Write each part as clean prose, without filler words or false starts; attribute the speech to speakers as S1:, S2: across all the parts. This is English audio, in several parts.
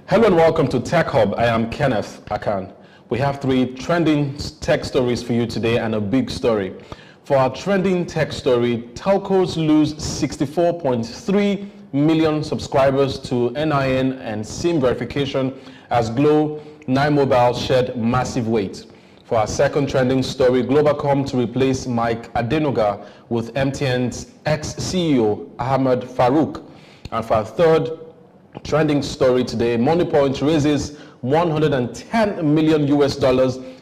S1: Hello and welcome to Tech Hub. I am Kenneth Akan. We have 3 trending tech stories for you today and a big story. For our trending tech story, telcos lose 64.3 million subscribers to NIN and SIM verification as Glo 9 Mobile shed massive weight. For our second trending story, Globacom to replace Mike Adenuga with MTN's ex-CEO Ahmed Farouk. And for our third trending story today, MoneyPoint raises $110 million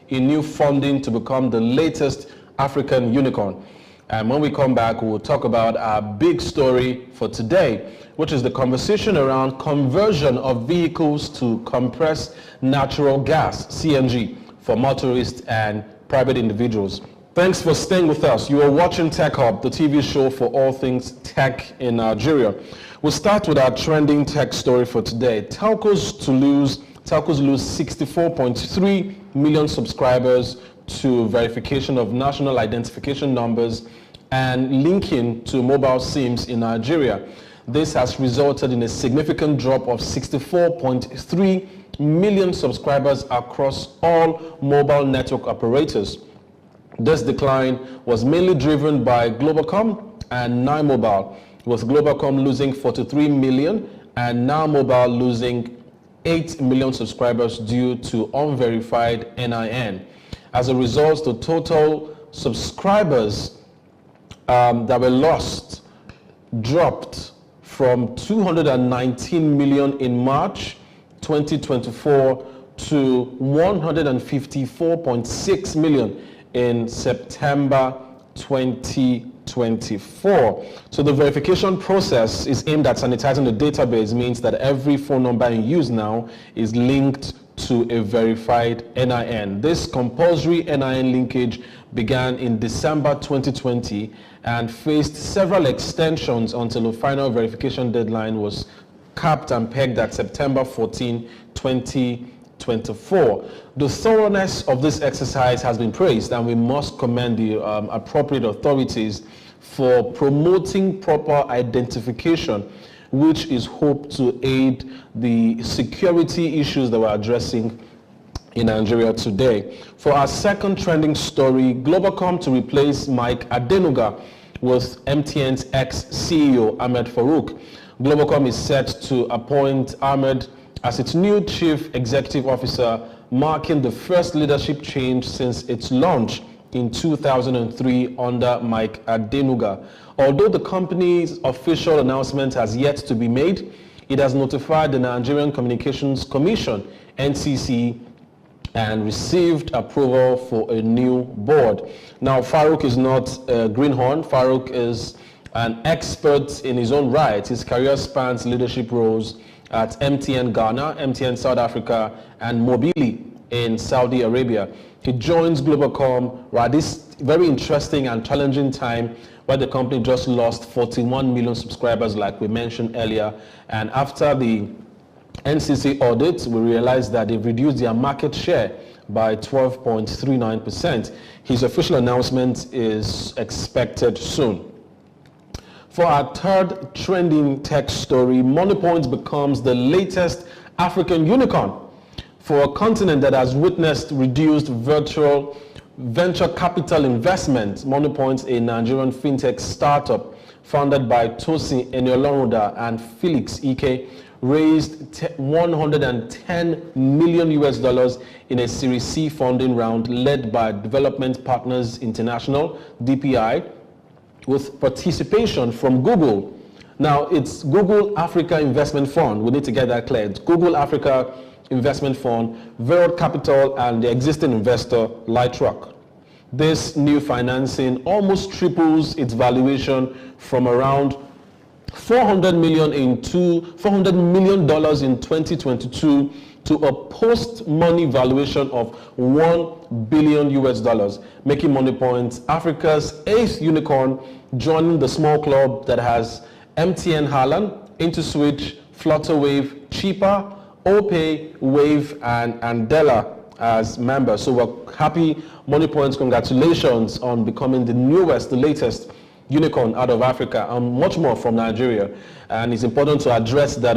S1: in new funding to become the latest African unicorn. And when we come back, we'll talk about our big story for today, which is the conversation around conversion of vehicles to compressed natural gas, CNG, for motorists and private individuals. Thanks for staying with us. You are watching Tech Hub, the TV show for all things tech in Nigeria. We'll start with our trending tech story for today. Telcos lose 64.3 million subscribers to verification of national identification numbers and linking to mobile SIMs in Nigeria. This has resulted in a significant drop of 64.3 million subscribers across all mobile network operators. This decline was mainly driven by Globacom and 9 Mobile, with Globacom losing 43 million and 9 Mobile losing 8 million subscribers due to unverified NIN. As a result, the total subscribers that were lost dropped from 219 million in March 2024 to 154.6 million in September 2024. So the verification process is aimed at sanitizing the database, means that every phone number in use now is linked to a verified NIN. This compulsory NIN linkage began in December 2020 and faced several extensions until the final verification deadline was capped and pegged at September 14, 2024. The thoroughness of this exercise has been praised, and we must commend the appropriate authorities for promoting proper identification, which is hoped to aid the security issues that we're addressing in Nigeria today. For our second trending story, Globacom to replace Mike Adenuga with MTN's ex-CEO Ahmed Farouk. Globacom is set to appoint Ahmed as its new chief executive officer, marking the first leadership change since its launch in 2003 under Mike Adenuga. Although the company's official announcement has yet to be made, it has notified the Nigerian Communications Commission, NCC, and received approval for a new board. Now, Farouk is not a greenhorn. Farouk is an expert in his own right. His career spans leadership roles at MTN Ghana, MTN South Africa, and Mobili in Saudi Arabia. He joins Globacom at this very interesting and challenging time where the company just lost 41 million subscribers, like we mentioned earlier. And after the NCC audit, we realized that they've reduced their market share by 12.39%. His official announcement is expected soon. For our third trending tech story, MoneyPoint becomes the latest African unicorn. For a continent that has witnessed reduced venture capital investment, MoneyPoint, a Nigerian fintech startup founded by Tosin Eniolonroda and Felix Ike, raised $110 million in a Series C funding round led by Development Partners International, DPI, with participation from Google. Now, it's Google Africa Investment Fund. We need to get that clear. It's Google Africa Investment Fund, Verod Capital, and the existing investor, Lightrock. This new financing almost triples its valuation from around $400 million in 2022 to a post-money valuation of $1 billion, making MoneyPoint Africa's 8th unicorn, joining the small club that has MTN Haaland, IntoSwitch, Flutterwave, Cheaper, OPay, Wave, and Andela as members. So we're happy. MoneyPoint, congratulations on becoming the newest, the latest unicorn out of Africa, and much more from Nigeria. And it's important to address that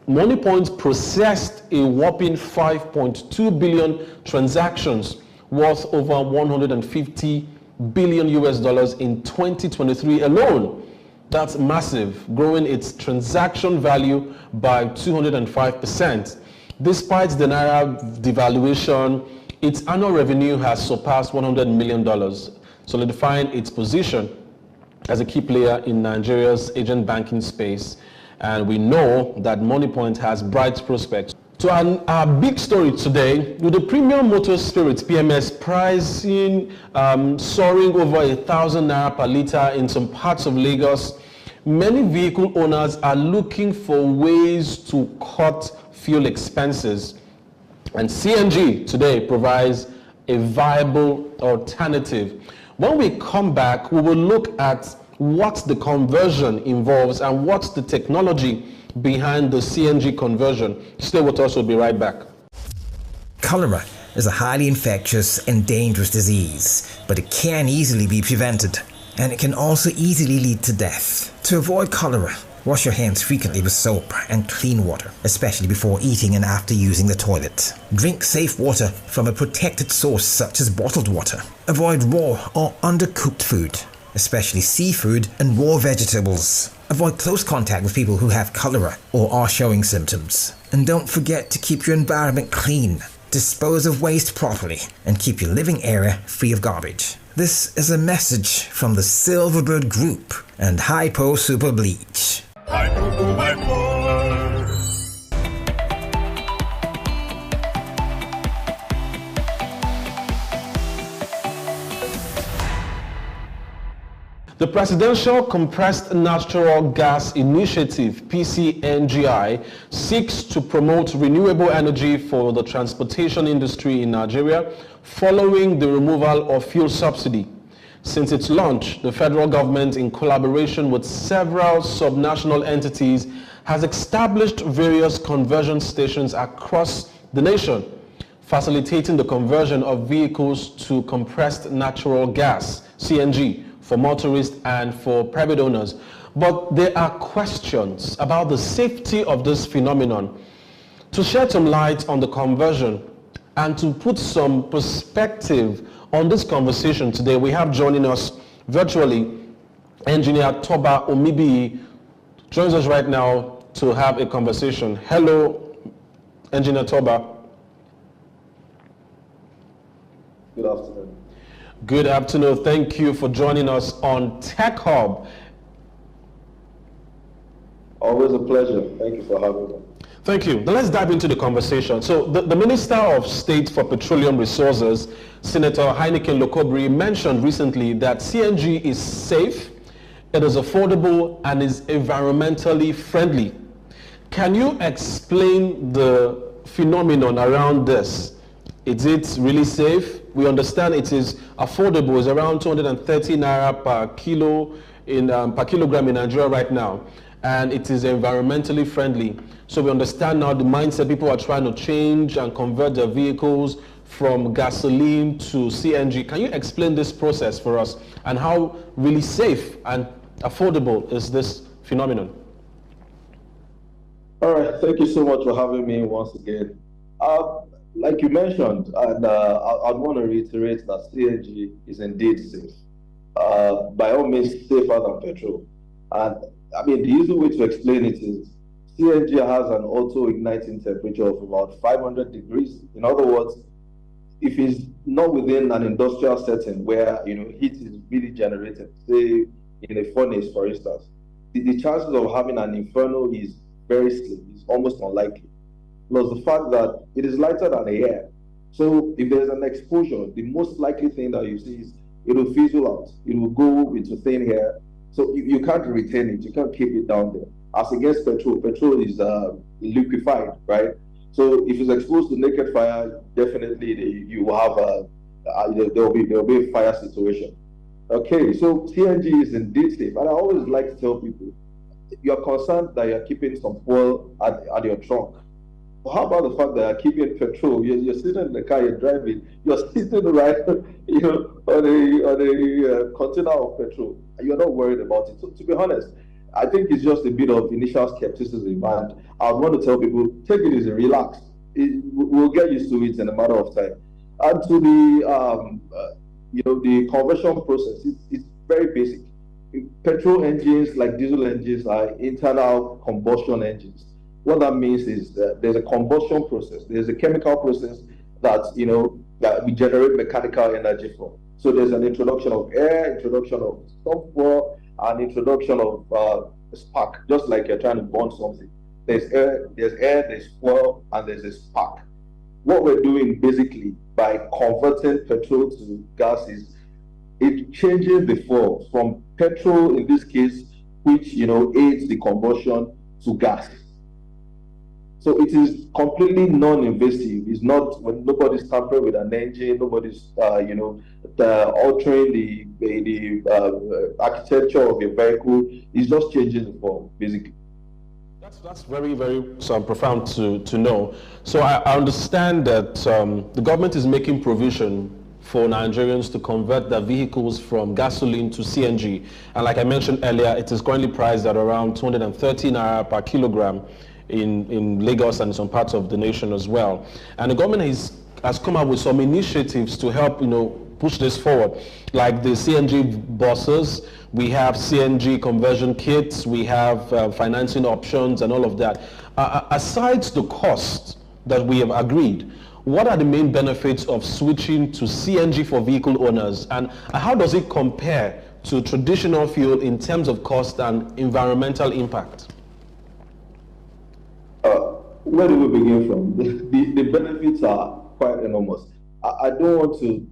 S1: MoneyPoint processed a whopping 5.2 billion transactions worth over 150 billion US dollars in 2023 alone. That's massive, growing its transaction value by 205%. Despite the Naira devaluation, its annual revenue has surpassed $100 million, solidifying its position as a key player in Nigeria's agent banking space. And we know that MoneyPoint has bright prospects. So our big story today, with the premium motor spirits PMS pricing soaring over 1,000 naira per litre in some parts of Lagos, many vehicle owners are looking for ways to cut fuel expenses. And CNG today provides a viable alternative. When we come back, we will look at what the conversion involves and what's the technology behind the CNG conversion. Stay with us, we'll be right back.
S2: Cholera is a highly infectious and dangerous disease, but it can easily be prevented, and it can also easily lead to death. To avoid cholera, wash your hands frequently with soap and clean water, especially before eating and after using the toilet. Drink safe water from a protected source such as bottled water. Avoid raw or undercooked food, especially seafood and raw vegetables. Avoid close contact with people who have cholera or are showing symptoms. And don't forget to keep your environment clean, dispose of waste properly, and keep your living area free of garbage. This is a message from the Silverbird Group and Hypo Super Bleach.
S1: The Presidential Compressed Natural Gas Initiative, PCNGI, seeks to promote renewable energy for the transportation industry in Nigeria following the removal of fuel subsidy. Since its launch, the federal government, in collaboration with several subnational entities, has established various conversion stations across the nation, facilitating the conversion of vehicles to compressed natural gas, CNG, for motorists and for private owners. But there are questions about the safety of this phenomenon. To shed some light on the conversion and to put some perspective on this conversation today, we have joining us virtually Engineer Toba Omibi, joins us right now to have a conversation. Hello, Engineer Toba.
S3: Good afternoon.
S1: Good afternoon. Thank you for joining us on Tech Hub.
S3: Always a pleasure. Thank you for having me.
S1: Thank you. Now let's dive into the conversation. So the Minister of State for Petroleum Resources, Senator Heineken Lokobri, mentioned recently that CNG is safe, it is affordable, and is environmentally friendly. Can you explain the phenomenon around this? Is it really safe? We understand it is affordable. It's around 230 naira per kilo per kilogram in Nigeria right now, and it is environmentally friendly. So we understand now the mindset people are trying to change and convert their vehicles from gasoline to CNG. Can you explain this process for us and how really safe and affordable is this phenomenon?
S3: All right. Thank you so much for having me once again. Like you mentioned, and I'd want to reiterate that CNG is indeed safe. By all means, safer than petrol. And I mean, the easy way to explain it is CNG has an auto-igniting temperature of about 500 degrees. In other words, if it's not within an industrial setting where heat is really generated, say in a furnace, for instance, the chances of having an inferno is very slim. It's almost unlikely. Plus the fact that it is lighter than air. So if there's an explosion, the most likely thing that you see is it will fizzle out. It will go into thin air. So you can't retain it. You can't keep it down there. As against petrol, petrol is liquefied, right? So if it's exposed to naked fire, definitely you will have there will be a fire situation. Okay, so CNG is indeed safe, and I always like to tell people, you're concerned that you're keeping some fuel at your trunk. How about the fact that you're keeping petrol? You're sitting in the car, you're driving, you're sitting right, on a container of petrol, and you're not worried about it. So to be honest, I think it's just a bit of initial skepticism, and I want to tell people, take it easy, relax. We'll get used to it in a matter of time. And to the the conversion process, it's very basic. Petrol engines, like diesel engines, are internal combustion engines. What that means is that there's a combustion process, there's a chemical process that we generate mechanical energy from. So there's an introduction of air, introduction of sulfur, and introduction of spark, just like you're trying to burn something. There's air, there's fuel, and there's a spark. What we're doing basically by converting petrol to gas is it changes the flow from petrol, in this case, which aids the combustion, to gas. So it is completely non-invasive. It's not when nobody's tampering with an engine, nobody's altering the architecture of a vehicle. It's just changing the form, basically.
S1: That's very, very profound to know. So I understand that the government is making provision for Nigerians to convert their vehicles from gasoline to CNG. And like I mentioned earlier, it is currently priced at around 230 naira per kilogram in Lagos and some parts of the nation as well. And the government has come up with some initiatives to help, push this forward, like the CNG buses. We have CNG conversion kits, we have financing options and all of that. Aside the cost that we have agreed, what are the main benefits of switching to CNG for vehicle owners, and how does it compare to traditional fuel in terms of cost and environmental impact?
S3: Where do we begin from? The benefits are quite enormous. I don't want to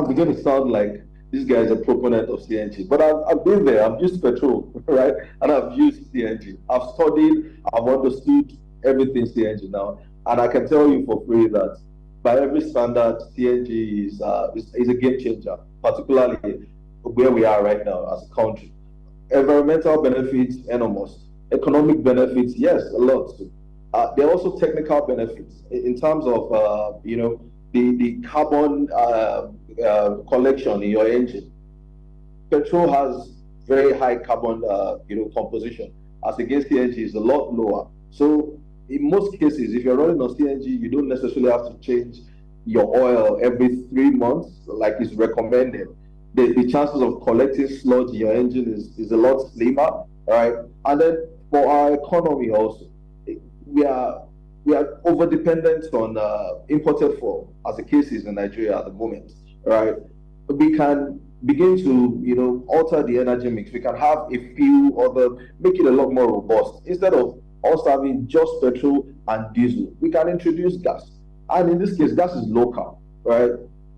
S3: begin to sound like this guy is a proponent of CNG, but I've been there. I've used petrol, right? And I've used CNG. I've studied, I've understood everything CNG now. And I can tell you for free that by every standard, CNG is a game changer, particularly where we are right now as a country. Environmental benefits, enormous. Economic benefits, yes, a lot. There are also technical benefits in terms of, the carbon collection in your engine. Petrol has very high carbon, composition, as against CNG is a lot lower. So in most cases, if you're running on CNG, you don't necessarily have to change your oil every 3 months, like is recommended. The chances of collecting sludge in your engine is a lot slimmer, right? And then for our economy also, we are over dependent on imported fuel, as the case is in Nigeria at the moment, right? We can begin to alter the energy mix. We can have a few other, make it a lot more robust. Instead of us having just petrol and diesel, we can introduce gas. And in this case, gas is local, right?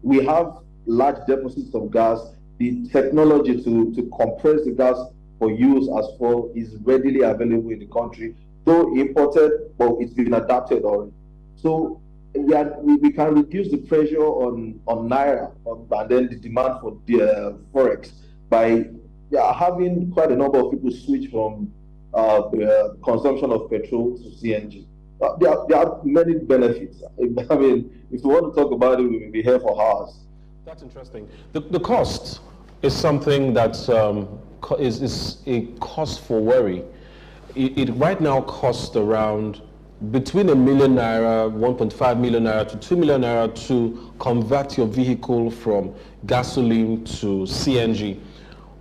S3: We have large deposits of gas. The technology to compress the gas for use as fuel is readily available in the country, though imported, but it's been adapted already. So we can reduce the pressure on Naira and then the demand for the Forex by having quite a number of people switch from the consumption of petrol to CNG. There are many benefits. I mean, if you want to talk about it, we will be here for hours.
S1: That's interesting. The cost is something that is a cause for worry. It right now costs around between ₦1 million, 1.5 million naira to 2 million naira to convert your vehicle from gasoline to CNG.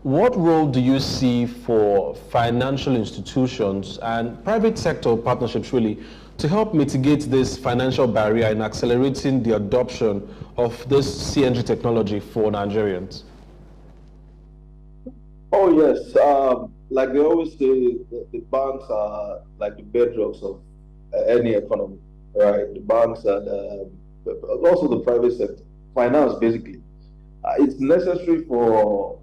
S1: What role do you see for financial institutions and private sector partnerships really to help mitigate this financial barrier in accelerating the adoption of this CNG technology for Nigerians?
S3: Oh yes, like they always say, the banks are like the bedrocks of any economy, right? The banks and also the private sector, finance basically. It's necessary for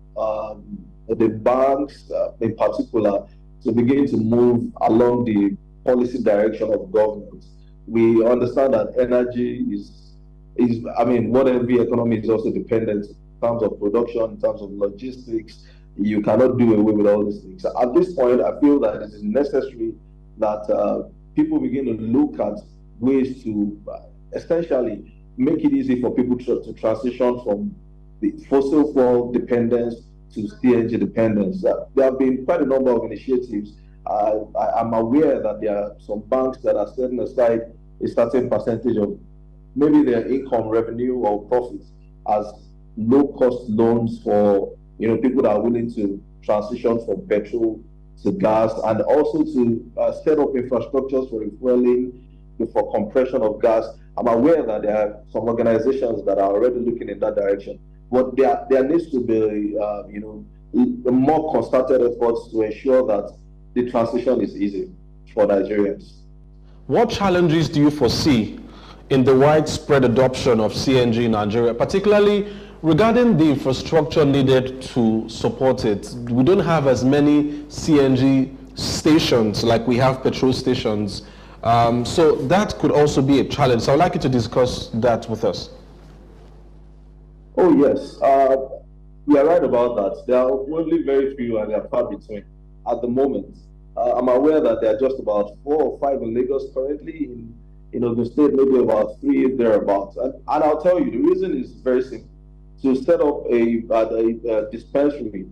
S3: the banks in particular to begin to move along the policy direction of government. We understand that energy is I mean, what every economy is also dependent in terms of production, in terms of logistics. You cannot do away with all these things. So at this point, I feel that it is necessary that people begin to look at ways to essentially make it easy for people to transition from the fossil fuel dependence to CNG dependence. There have been quite a number of initiatives. I'm aware that there are some banks that are setting aside a certain percentage of maybe their income, revenue, or profits as low-cost loans for people that are willing to transition from petrol to gas, and also to set up infrastructures for refueling, for compression of gas. I'm aware that there are some organizations that are already looking in that direction, but there needs to be more concerted efforts to ensure that the transition is easy for Nigerians.
S1: What challenges do you foresee in the widespread adoption of CNG in Nigeria, particularly regarding the infrastructure needed to support it? We don't have as many CNG stations like we have petrol stations. So that could also be a challenge. So I'd like you to discuss that with us.
S3: Oh, yes. You are right about that. There are only very few and they are far between at the moment. I'm aware that there are just about 4 or 5 in Lagos currently. In the state, maybe about 3 thereabouts. And I'll tell you, the reason is very simple. To set up a dispensary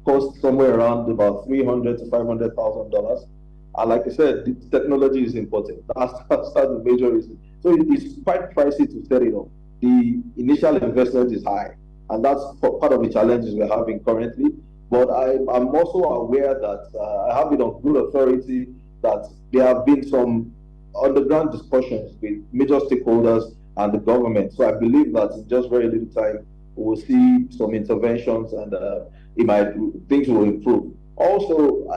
S3: costs somewhere around about $300,000 to $500,000. And like I said, the technology is important. That's the major reason. So it's quite pricey to set it up. The initial investment is high, and that's part of the challenges we're having currently. But I'm also aware that I have it on good authority that there have been some underground discussions with major stakeholders and the government. So I believe that in just very little time, we'll see some interventions, and things will improve. Also,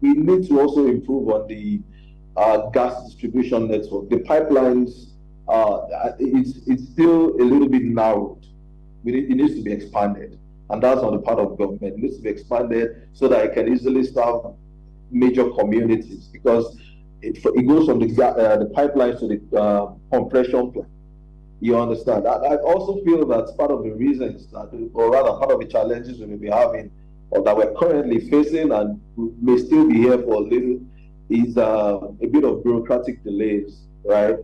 S3: we need to also improve on the gas distribution network. The pipelines, it's still a little bit narrowed. It needs to be expanded, and that's on the part of government. It needs to be expanded so that it can easily serve major communities, because it goes from the pipelines to the compression plant. You understand? I also feel that part of the reasons that, or rather part of the challenges we may be having, or that we're currently facing and we may still be here for a little, is a bit of bureaucratic delays, right?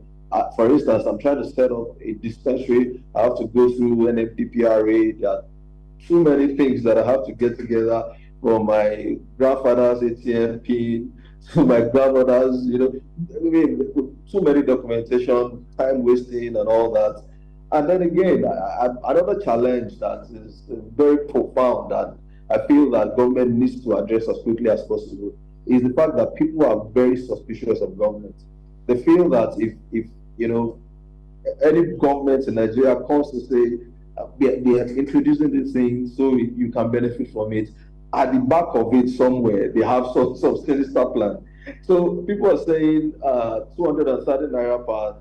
S3: For instance, I'm trying to set up a dispensary. I have to go through NFDPRA. There are too many things that I have to get together, from my grandfather's ATM PIN to my grandmother's, too many documentation, time wasting, and all that. And then again, another challenge that is very profound that I feel that government needs to address as quickly as possible is the fact that people are very suspicious of government. They feel that if any government in Nigeria comes to say they are introducing this thing so you can benefit from it, at the back of it somewhere they have some sinister plan. So people are saying 230 naira per.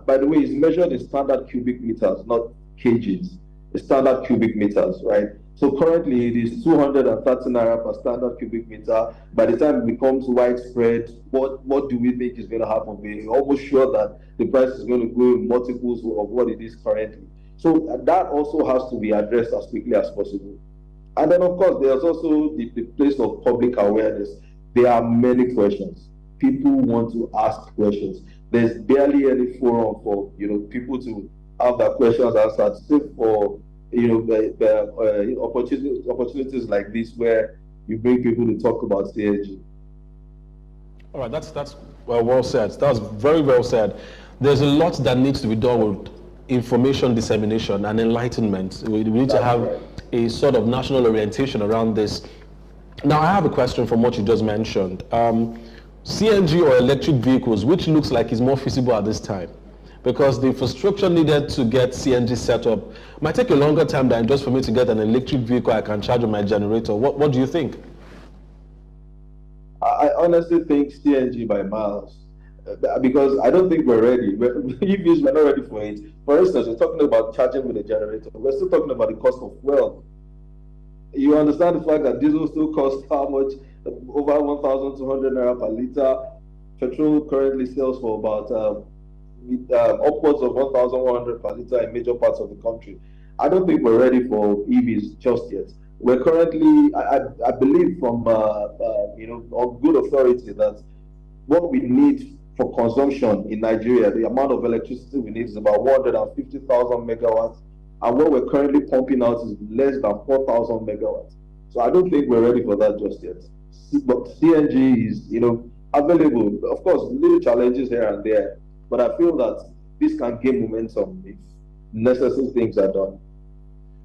S3: By the way, it's measured in standard cubic meters, not kgs. It's standard cubic meters, right? So currently it is 230 naira per standard cubic meter. By the time it becomes widespread, what do we think is going to happen? We're almost sure that the price is going to go in multiples of what it is currently. So that also has to be addressed as quickly as possible. And then, of course, there's also the place of public awareness. There are many questions. People want to ask questions. There's barely any forum for people to have their questions answered, except for the opportunities like this where you bring people to talk about CNG.
S1: All right, that's well said. That's very well said. There's a lot that needs to be done with information dissemination and enlightenment. We need to have a sort of national orientation around this. Now, I have a question from what you just mentioned. CNG or electric vehicles, which looks like is more feasible at this time? Because the infrastructure needed to get CNG set up might take a longer time than just for me to get an electric vehicle I can charge on my generator. What do you think?
S3: I honestly think CNG by miles, because I don't think we're ready. EVs, we're not ready for it. For instance, we're talking about charging with a generator. We're still talking about the cost of fuel. You understand the fact that diesel still costs how much? Over 1,200 naira per liter. Petrol currently sells for about upwards of 1,100 per liter in major parts of the country. I don't think we're ready for EVs just yet. We're currently, I believe from on good authority that what we need for consumption in Nigeria, the amount of electricity we need is about 150,000 megawatts, and what we're currently pumping out is less than 4,000 megawatts. So I don't think we're ready for that just yet. But CNG is, available. Of course, little challenges here and there, but I feel that this can gain momentum if necessary things are done.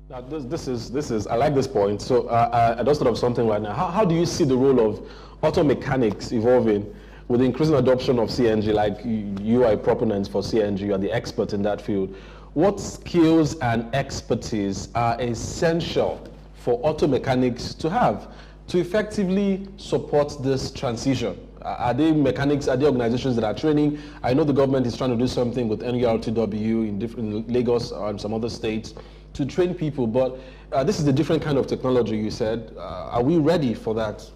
S1: Now, this is I like this point. So I just thought of something right now. How do you see the role of auto mechanics evolving with the increasing adoption of CNG? Like you are a proponent for CNG, you are the expert in that field. What skills and expertise are essential for auto mechanics to have to effectively support this transition? Are they mechanics, are there organizations that are training? I know the government is trying to do something with NURTW in Lagos or in some other states to train people, but this is a different kind of technology, you said. Are we ready for that?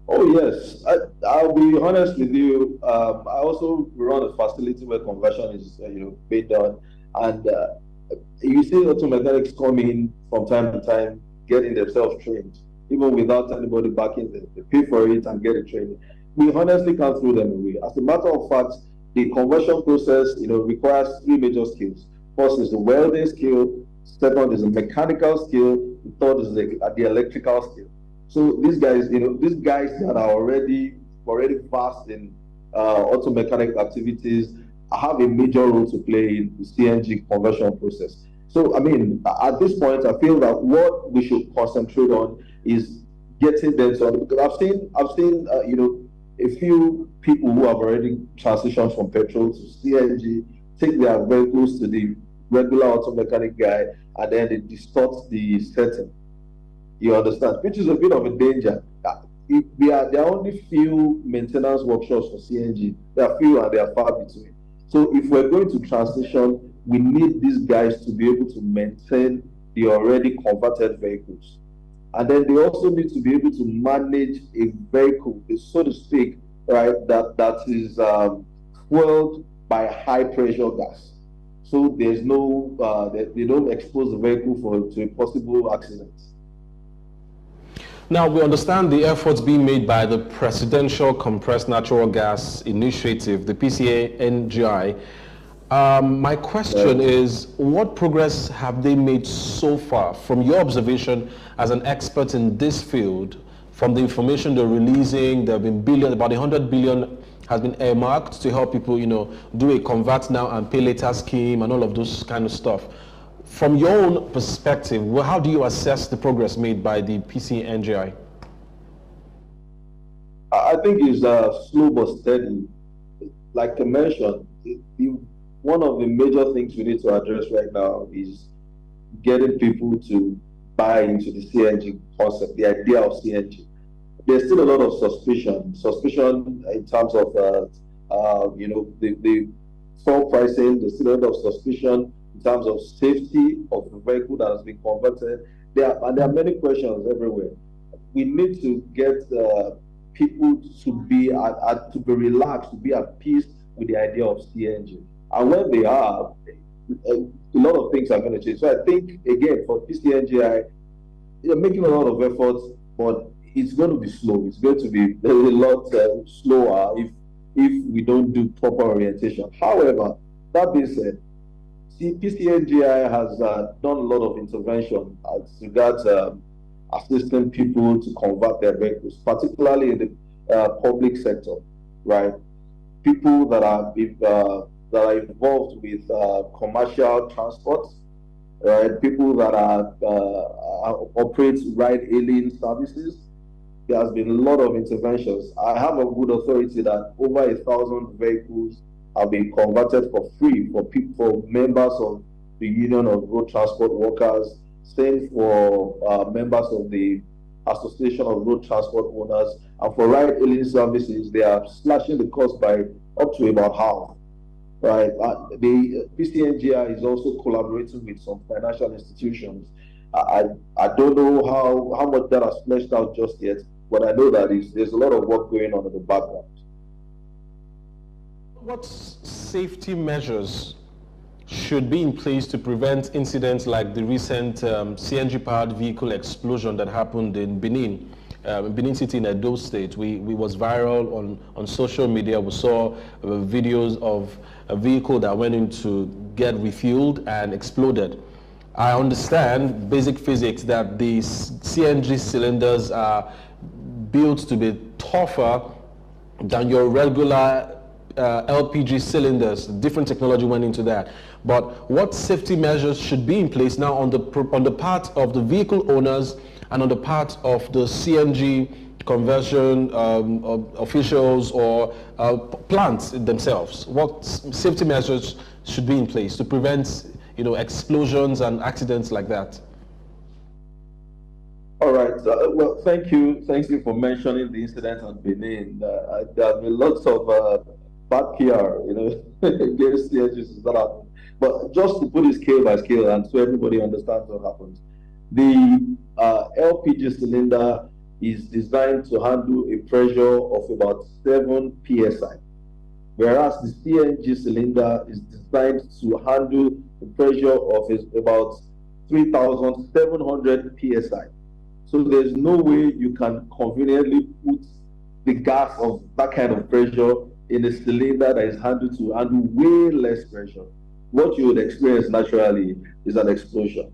S3: Oh, yes. I'll be honest with you. I also run a facility where conversion is being done. And you see auto mechanics come in from time to time, getting themselves trained, even without anybody backing them. They pay for it and get the training. We honestly can't throw them away. As a matter of fact, the conversion process, requires three major skills. First is the welding skill. Second is the mechanical skill. The third is the electrical skill. So these guys, that are already vast in auto mechanic activities have a major role to play in the CNG conversion process. So, I mean, at this point, I feel that what we should concentrate on is getting them started. Because I've seen, a few people who have already transitioned from petrol to CNG take their vehicles to the regular auto mechanic guy, and then they distort the setting. You understand? Which is a bit of a danger. There are only few maintenance workshops for CNG. There are few and they are far between. So if we're going to transition, we need these guys to be able to maintain the already converted vehicles. And then they also need to be able to manage a vehicle, so to speak, right, that is fueled by high pressure gas. So there's no, they don't expose the vehicle to a possible accident.
S1: Now, we understand the efforts being made by the Presidential Compressed Natural Gas Initiative, the PCNGI. My question is, what progress have they made so far from your observation as an expert in this field? From the information they're releasing, there have been about 100 billion has been earmarked to help people, do a convert now and pay later scheme and all of those kind of stuff. From your own perspective, how do you assess the progress made by the PCNGI?
S3: I think it's slow but steady. Like I mentioned, one of the major things we need to address right now is getting people to buy into the CNG concept, the idea of CNG. There's still a lot of suspicion in terms of the fuel pricing. There's still a lot of suspicion in terms of safety of the vehicle that has been converted. There are many questions everywhere. We need to get people to be relaxed, to be at peace with the idea of CNG. And when they are, a lot of things are going to change. So I think, again, for PCNGI, they're making a lot of efforts, but it's going to be slow. It's going to be a lot slower if we don't do proper orientation. However, that being said, PCNGI has done a lot of intervention as regards assisting people to convert their vehicles, particularly in the public sector, right? People that are involved with commercial transport, right? People that operate ride-hailing services. There has been a lot of interventions. I have a good authority that over 1,000 vehicles have been converted for free for members of the Union of Road Transport Workers, same for members of the Association of Road Transport Owners, and for ride-hailing services, they are slashing the cost by up to about half. Right, the PCNGI is also collaborating with some financial institutions. I don't know how much that has fleshed out just yet, but I know that there's a lot of work going on in the background.
S1: What safety measures should be in place to prevent incidents like the recent CNG-powered vehicle explosion that happened in Benin? Benin City in Edo State, we was viral on social media. We saw videos of a vehicle that went in to get refueled and exploded. I understand basic physics that the CNG cylinders are built to be tougher than your regular LPG cylinders. Different technology went into that. But what safety measures should be in place now on the part of the vehicle owners and on the part of the CNG conversion officials or plants themselves? What safety measures should be in place to prevent, explosions and accidents like that?
S3: All right. Well, thank you. Thank you for mentioning the incident at Benin. There have been lots of bad PR, against the edges that happened. But just to put it scale by scale and so everybody understands what happens, the LPG cylinder is designed to handle a pressure of about 7 psi, whereas the CNG cylinder is designed to handle a pressure of about 3,700 psi. So there's no way you can conveniently put the gas of that kind of pressure in a cylinder that is handled to handle way less pressure. What you would experience naturally is an explosion.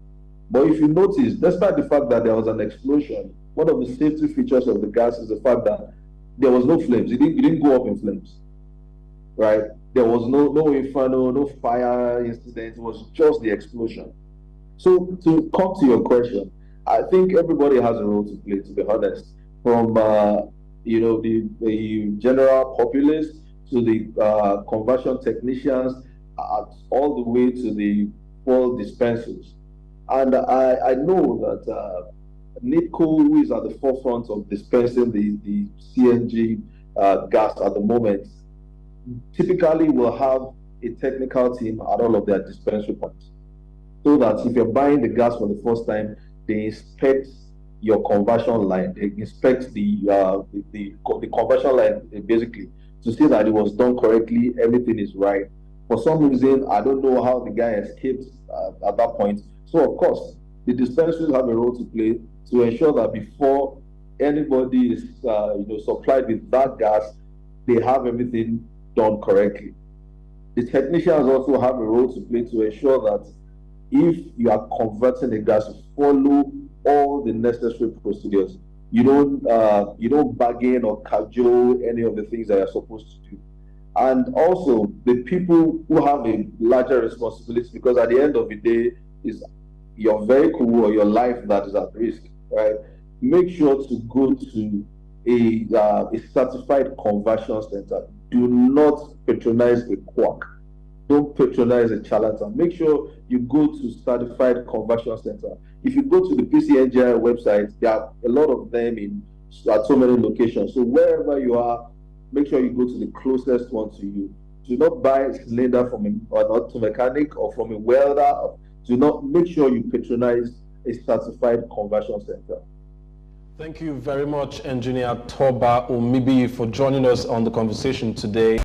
S3: But if you notice, despite the fact that there was an explosion, one of the safety features of the gas is the fact that there was no flames. It didn't go up in flames, right? There was no inferno, no fire incident. It was just the explosion. So to come to your question, I think everybody has a role to play, to be honest, from the general populace to the conversion technicians, all the way to the fuel dispensers. And I know that NIPCO, who is at the forefront of dispensing the CNG gas at the moment, typically will have a technical team at all of their dispensary points, so that if you're buying the gas for the first time, they inspect your conversion line. They inspect the conversion line basically to see that it was done correctly, everything is right. For some reason, I don't know how the guy escaped at that point. So of course, the dispensaries have a role to play to ensure that before anybody is supplied with that gas, they have everything done correctly. The technicians also have a role to play to ensure that if you are converting the gas, follow all the necessary procedures. You don't bargain or cajole any of the things that you're supposed to do. And also the people who have a larger responsibility, because at the end of the day, is your vehicle or your life that is at risk, right? Make sure to go to a certified conversion center. Do not patronize a quack. Don't patronize a charlatan. Make sure you go to certified conversion center. If you go to the PCNGI website, there are a lot of them at so many locations. So wherever you are, make sure you go to the closest one to you. Do not buy a cylinder from an auto mechanic or from a welder. Do not, make sure you patronize a certified conversion center.
S1: Thank you very much, Engineer Toba Omibi, for joining us on the conversation today.